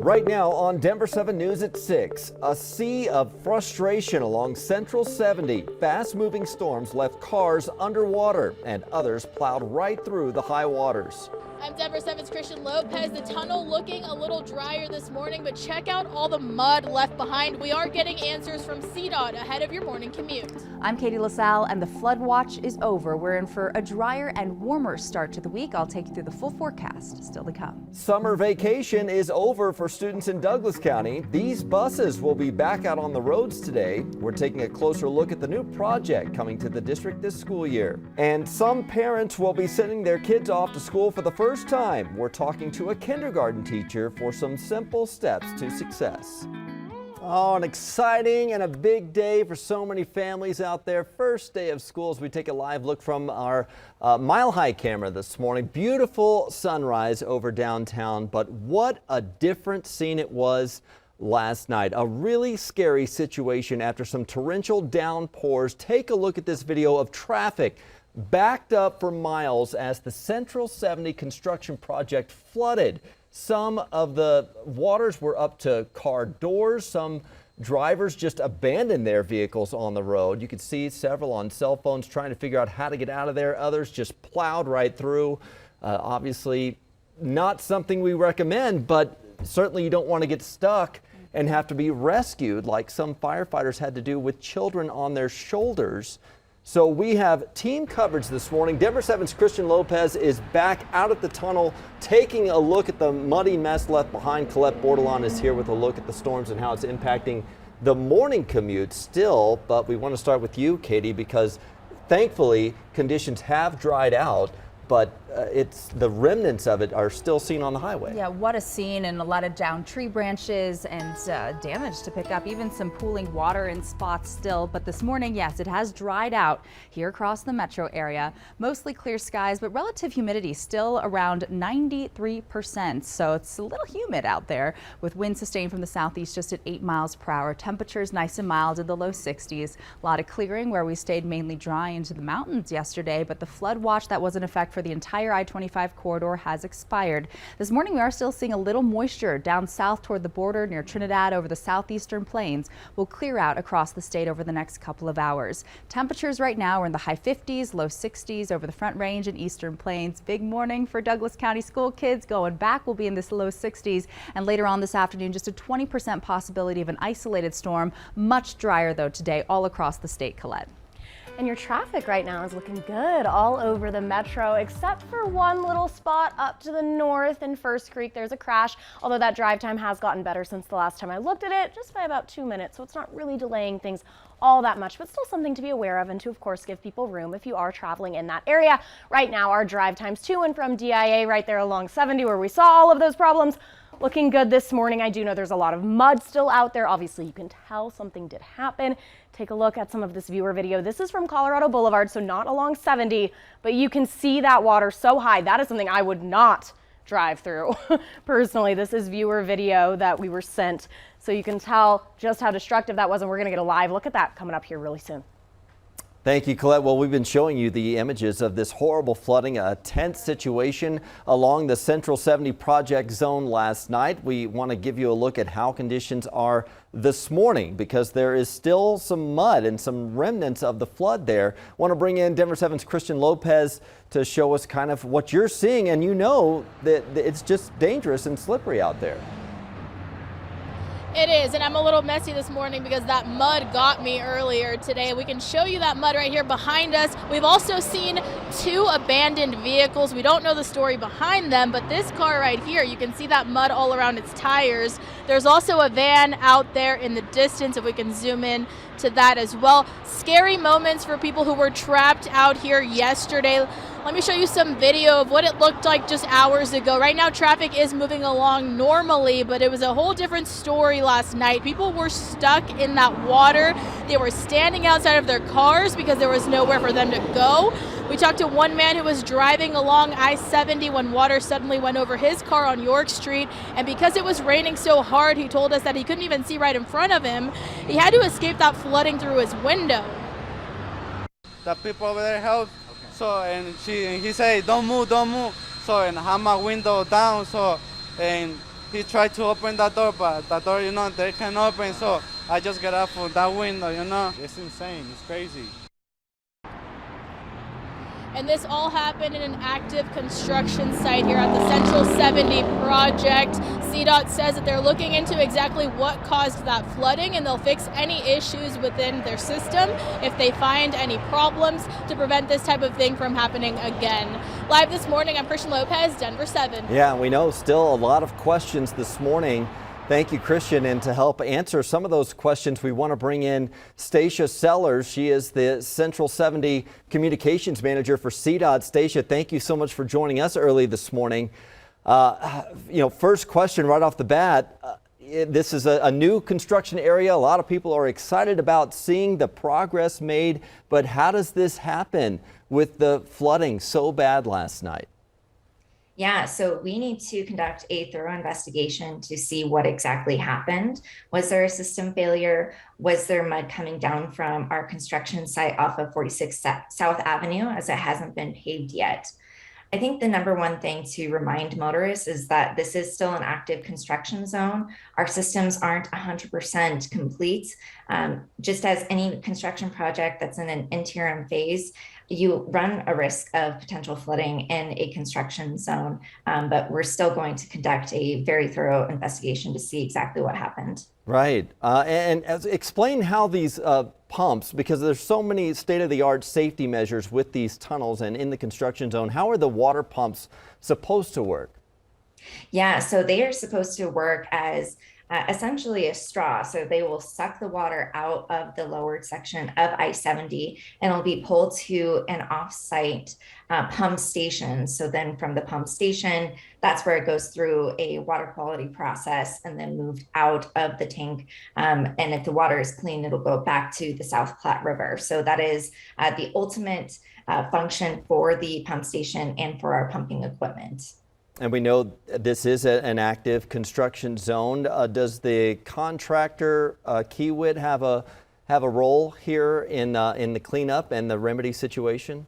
Right now on Denver 7 News at 6, a sea of frustration along Central 70. Fast-moving storms left cars underwater and others plowed right through the high waters. I'm Denver 7's Christian Lopez. The tunnel looking a little drier this morning, but check out all the mud left behind. We are getting answers from CDOT ahead of your morning commute. I'm Katie LaSalle, and the flood watch is over. We're in for a drier and warmer start to the week. I'll take you through the full forecast still to come. Summer vacation is over for students in Douglas County. These buses will be back out on the roads today. We're taking a closer look at the new project coming to the district this school year. And some parents will be sending their kids off to school for the first time. We're talking to a kindergarten teacher for some simple steps to success. Oh, an exciting and a big day for so many families out there. First day of school as we take a live look from our Mile High camera this morning. Beautiful sunrise over downtown, but what a different scene it was last night. A really scary situation after some torrential downpours. Take a look at this video of traffic backed up for miles as the Central 70 construction project flooded. Some of the waters were up to car doors. Some drivers just abandoned their vehicles on the road. You could see several on cell phones trying to figure out how to get out of there. Others just plowed right through. Obviously not something we recommend, but certainly you don't want to get stuck and have to be rescued like some firefighters had to do with children on their shoulders. So we have team coverage this morning. Denver 7's Christian Lopez is back out at the tunnel, taking a look at the muddy mess left behind. Colette Bordelon is here with a look at the storms and how it's impacting the morning commute still. But we want to start with you, Katie, because thankfully conditions have dried out, but it's the remnants of it are still seen on the highway. Yeah, what a scene, and a lot of downed tree branches and damage to pick up, even some pooling water in spots still. But this morning, yes, it has dried out here across the metro area. Mostly clear skies, but relative humidity still around 93%. So it's a little humid out there with wind sustained from the southeast just at 8 miles per hour. Temperatures nice and mild in the low 60s. A lot of clearing where we stayed mainly dry into the mountains yesterday, but the flood watch that was in effect for the entire I-25 corridor has expired. This morning we are still seeing a little moisture down south toward the border near Trinidad over the southeastern plains. Will clear out across the state over the next couple of hours. Temperatures right now are in the high 50s, low 60s over the Front Range and eastern plains. Big morning for Douglas County school kids. Going back will be in this low 60s, and later on this afternoon just a 20% possibility of an isolated storm. Much drier though today all across the state, Colette. And your traffic right now is looking good all over the metro, except for one little spot up to the north in First Creek. There's a crash, although that drive time has gotten better since the last time I looked at it, just by about 2 minutes. So it's not really delaying things all that much, but still something to be aware of and to, of course, give people room if you are traveling in that area. Right now, our drive times to and from DIA right there along 70, where we saw all of those problems, looking good this morning. I do know there's a lot of mud still out there. Obviously, you can tell something did happen. Take a look at some of this viewer video. This is from Colorado Boulevard, so not along 70, but you can see that water so high. That is something I would not drive through. Personally, this is viewer video that we were sent, so you can tell just how destructive that was, and we're going to get a live look at that coming up here really soon. Thank you, Colette. Well, we've been showing you the images of this horrible flooding, a tense situation along the Central 70 project zone last night. We want to give you a look at how conditions are this morning because there is still some mud and some remnants of the flood there. Want to bring in Denver 7's Christian Lopez to show us kind of what you're seeing, and you know that it's just dangerous and slippery out there. It is, and I'm a little messy this morning because that mud got me earlier today. We can show you that mud right here behind us. We've also seen 2 abandoned vehicles. We don't know the story behind them, but this car right here, you can see that mud all around its tires. There's also a van out there in the distance, if we can zoom in to that as well. Scary moments for people who were trapped out here yesterday. Let me show you some video of what it looked like just hours ago. Right now, traffic is moving along normally, but it was a whole different story last night. People were stuck in that water. They were standing outside of their cars because there was nowhere for them to go. We talked to one man who was driving along I-70 when water suddenly went over his car on York Street, and because it was raining so hard, he told us that he couldn't even see right in front of him. He had to escape that flooding through his window. The people over there helped. So, and he said, don't move, don't move. So, and I have my window down, so, and he tried to open that door, but that door, they can't open. So I just got out from that window, It's insane. It's crazy. And this all happened in an active construction site here at the Central 70 project. CDOT says that they're looking into exactly what caused that flooding, and they'll fix any issues within their system if they find any problems to prevent this type of thing from happening again. Live this morning, I'm Christian Lopez, Denver 7. Yeah, we know still a lot of questions this morning. Thank you, Christian. And to help answer some of those questions, we want to bring in Stacia Sellers. She is the Central 70 Communications Manager for CDOT. Stacia, thank you so much for joining us early this morning. First question right off the bat, this is a new construction area. A lot of people are excited about seeing the progress made, but how does this happen with the flooding so bad last night? Yeah, so we need to conduct a thorough investigation to see what exactly happened. Was there a system failure? Was there mud coming down from our construction site off of 46 South Avenue, as it hasn't been paved yet? I think the number one thing to remind motorists is that this is still an active construction zone. Our systems aren't 100% complete. Just as any construction project that's in an interim phase, you run a risk of potential flooding in a construction zone, but we're still going to conduct a very thorough investigation to see exactly what happened. Right. And explain how these pumps, because there's so many state-of-the-art safety measures with these tunnels and in the construction zone, how are the water pumps supposed to work? Yeah, so they are supposed to work as essentially a straw. So they will suck the water out of the lower section of I-70 and it'll be pulled to an off-site pump station. So then from the pump station, that's where it goes through a water quality process and then moved out of the tank. And if the water is clean, it'll go back to the South Platte River. So that is the ultimate function for the pump station and for our pumping equipment. And we know this is an active construction zone. Does the contractor Kiewit have a role here in the cleanup and the remedy situation?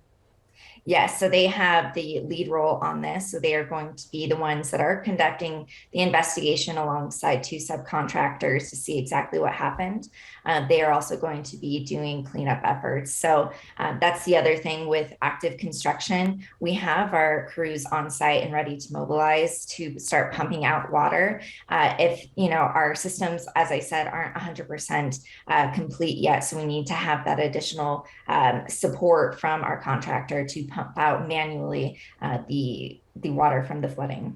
Yes, so they have the lead role on this. So they are going to be the ones that are conducting the investigation alongside two subcontractors to see exactly what happened. They are also going to be doing cleanup efforts. So that's the other thing with active construction. We have our crews on site and ready to mobilize to start pumping out water. If our systems, as I said, aren't 100% complete yet, so we need to have that additional support from our contractor to pump out manually the water from the flooding.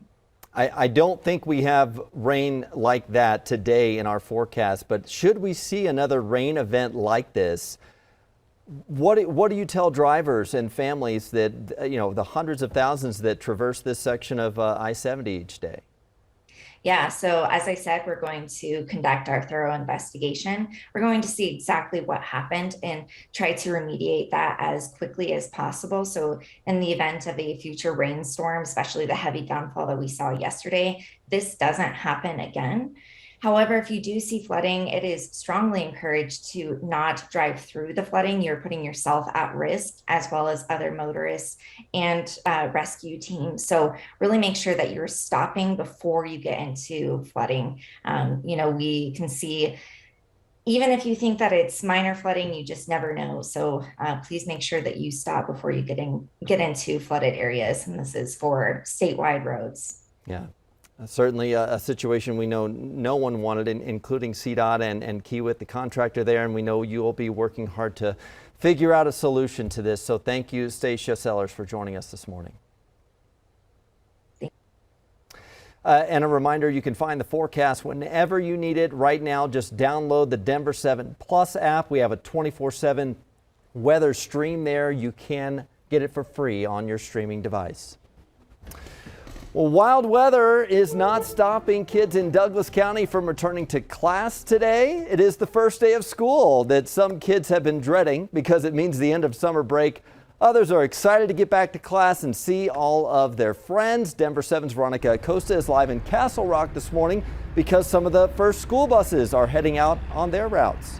I don't think we have rain like that today in our forecast, but should we see another rain event like this, what do you tell drivers and families that, the hundreds of thousands that traverse this section of I-70 each day? Yeah, so as I said, we're going to conduct our thorough investigation. We're going to see exactly what happened and try to remediate that as quickly as possible. So in the event of a future rainstorm, especially the heavy downfall that we saw yesterday, this doesn't happen again. However, if you do see flooding, it is strongly encouraged to not drive through the flooding. You're putting yourself at risk, as well as other motorists and rescue teams. So really make sure that you're stopping before you get into flooding. We can see, even if you think that it's minor flooding, you just never know. So please make sure that you stop before you get into flooded areas. And this is for statewide roads. Yeah. Certainly a situation we know no one wanted, including CDOT and Kiewit, the contractor there, and we know you will be working hard to figure out a solution to this. So thank you, Stacia Sellers, for joining us this morning. And a reminder, you can find the forecast whenever you need it. Right now, just download the Denver 7 Plus app. We have a 24/7 weather stream there. You can get it for free on your streaming device. Well, wild weather is not stopping kids in Douglas County from returning to class today. It is the first day of school that some kids have been dreading because it means the end of summer break. Others are excited to get back to class and see all of their friends. Denver 7's Veronica Acosta is live in Castle Rock this morning because some of the first school buses are heading out on their routes.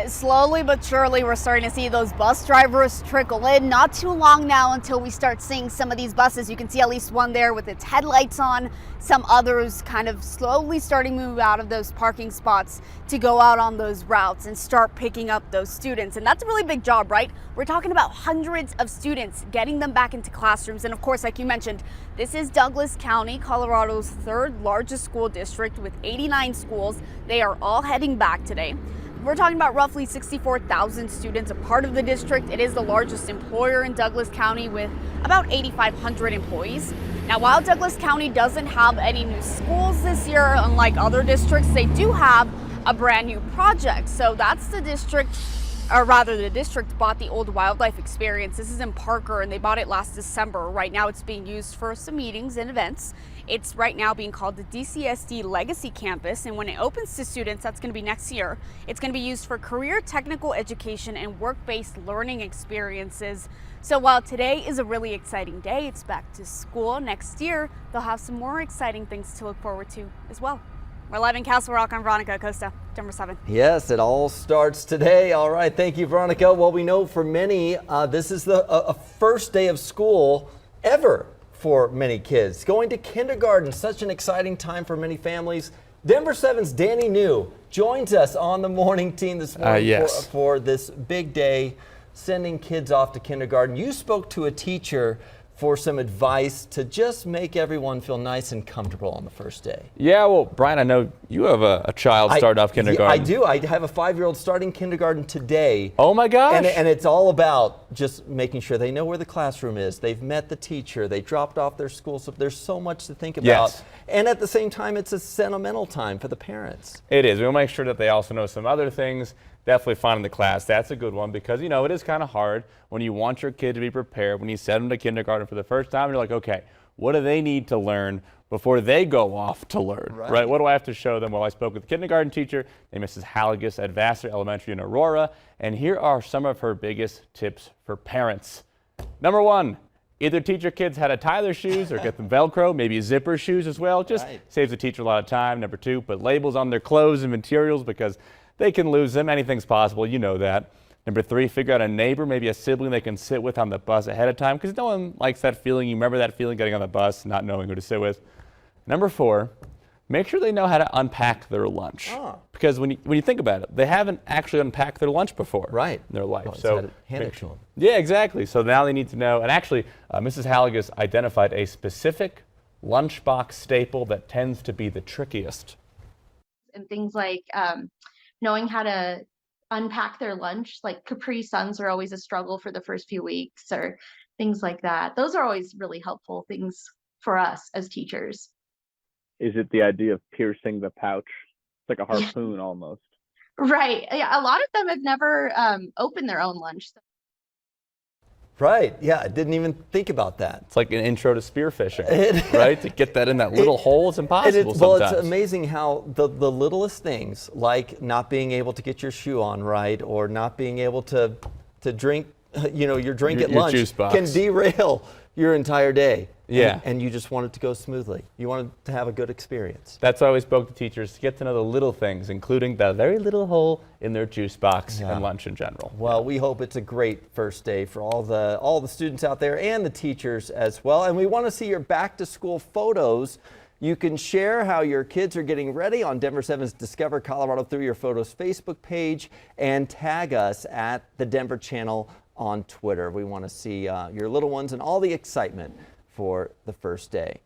Slowly but surely, we're starting to see those bus drivers trickle in. Not too long now until we start seeing some of these buses. You can see at least one there with its headlights on. Some others kind of slowly starting to move out of those parking spots to go out on those routes and start picking up those students. And that's a really big job, right? We're talking about hundreds of students, getting them back into classrooms. And of course, like you mentioned, this is Douglas County, Colorado's third largest school district with 89 schools. They are all heading back today. We're talking about roughly 64,000 students a part of the district. It is the largest employer in Douglas County with about 8,500 employees. Now, while Douglas County doesn't have any new schools this year, unlike other districts, they do have a brand new project. So that's the district, or rather the district bought the old Wildlife Experience. This is in Parker and they bought it last December. Right now it's being used for some meetings and events. It's right now being called the DCSD Legacy Campus, and when it opens to students, that's going to be next year, it's going to be used for career technical education and work-based learning experiences. So while today is a really exciting day, it's back to school. Next year, they'll have some more exciting things to look forward to as well. We're live in Castle Rock. I'm Veronica Acosta, Denver 7. Yes, it all starts today. All right, thank you, Veronica. Well, we know for many, this is a first day of school ever for many kids. Going to kindergarten, such an exciting time for many families. Denver 7's Danny New joins us on the morning team this morning for this big day, sending kids off to kindergarten. You spoke to a teacher for some advice to just make everyone feel nice and comfortable on the first day. Yeah, well, Brian, I know you have a child start off kindergarten. I do. I have a 5-year-old starting kindergarten today. Oh my gosh. And it's all about just making sure they know where the classroom is. They've met the teacher. They dropped off their school. So there's so much to think about. Yes. And at the same time, it's a sentimental time for the parents. It is. We'll make sure that they also know some other things. Definitely finding the class. That's a good one because, you know, it is kind of hard when you want your kid to be prepared, when you send them to kindergarten for the first time, you're like, okay, what do they need to learn before they go off to learn, right? What do I have to show them? Well, I spoke with the kindergarten teacher named Mrs. Halligus at Vassar Elementary in Aurora, and here are some of her biggest tips for parents. Number 1, either teach your kids how to tie their shoes or get them Velcro, maybe zipper shoes as well. Just saves the teacher a lot of time. Number 2, put labels on their clothes and materials because they can lose them. Anything's possible. You know that. Number 3, figure out a neighbor, maybe a sibling they can sit with on the bus ahead of time because no one likes that feeling. You remember that feeling getting on the bus, not knowing who to sit with. Number 4, make sure they know how to unpack their lunch. Because when you think about it, they haven't actually unpacked their lunch before in their life. Well, so hand it to them. Yeah, exactly. So now they need to know. And actually, Mrs. Halligus identified a specific lunchbox staple that tends to be the trickiest. And things like knowing how to unpack their lunch, like Capri Suns are always a struggle for the first few weeks or things like that. Those are always really helpful things for us as teachers. Is it the idea of piercing the pouch? It's like a harpoon almost. Right. Yeah, a lot of them have never opened their own lunch. Right. Yeah, I didn't even think about that. It's like an intro to spearfishing, right? To get that in that little hole, it's impossible Well, sometimes. it's amazing how the littlest things, like not being able to get your shoe on right or not being able to drink, your drink at lunch juice box can derail your entire day. Yeah. And you just want it to go smoothly. You want it to have a good experience. That's why we spoke to teachers to get to know the little things, including the very little hole in their juice box and lunch in general. Well, we hope it's a great first day for all the students out there and the teachers as well. And we want to see your back to school photos. You can share how your kids are getting ready on Denver 7's Discover Colorado through your photos Facebook page and tag us at the Denver Channel on Twitter. We want to see your little ones and all the excitement for the first day.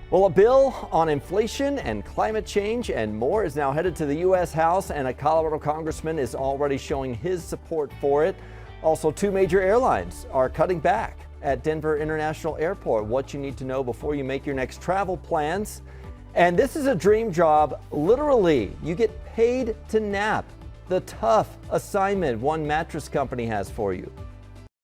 Well, a bill on inflation and climate change and more is now headed to the U.S. House, and a Colorado congressman is already showing his support for it. Also, 2 major airlines are cutting back at Denver International Airport. What you need to know before you make your next travel plans. And this is a dream job. Literally, you get paid to nap. The tough assignment one mattress company has for you.